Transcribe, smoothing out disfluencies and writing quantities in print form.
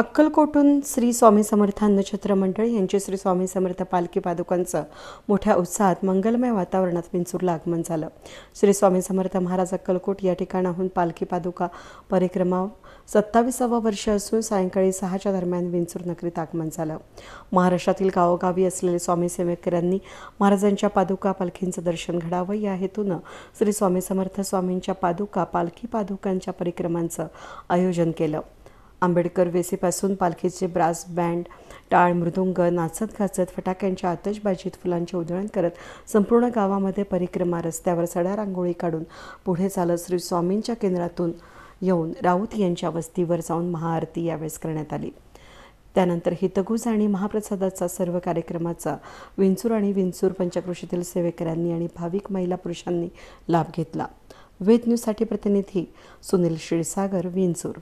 अक्कलकोटहून श्री स्वामी समर्थ अन्नछत्र मंडळ यांचे श्री स्वामी समर्थ पालखी पादुकांचं मोठ्या उत्साहात मंगलमय वातावरणात विंचूरला आगमन झालं। श्री स्वामी समर्थ महाराज अक्कलकोट या ठिकाणाहून पालखी पादुका परिक्रमा 27वा वर्ष असून सायंकाळी 6च्या दरम्यान विंचूर नगरीत आगमन झालं। महाराष्ट्रातील गावोगावी असलेले स्वामी सेवकऱ्यांनी महाराजांच्या पादुका पालखींचं दर्शन घडावं या हेतूनं श्री स्वामी समर्थ स्वामींच्या पादुका पालखी पादुकांच्या परिक्रमांचं आयोजन केलं। आंबेडकर वेसीपासून पालखीचे ब्रास बँड, टाळ, मृदुंग नाचत गाचत फटाक्यांच्या आतषबाजीत फुलांची उधळण करत संपूर्ण गावामध्ये परिक्रमा रस्त्यावर सडा रांगोळी काढून पुढे चालत श्री स्वामींच्या केंद्रातून येऊन राऊत यांच्या वस्तीवर जाऊन महाआरती यावेळेस करण्यात आली। त्यानंतर हितगुज आणि महाप्रसादाचा सर्व कार्यक्रमाचा विंचूर आणि विंचूर पंचक्रोशीतील सेवेकऱ्यांनी आणि भाविक महिला पुरुषांनी लाभ घेतला। वेद न्यूजसाठी प्रतिनिधी सुनील क्षीरसागर, विंचूर।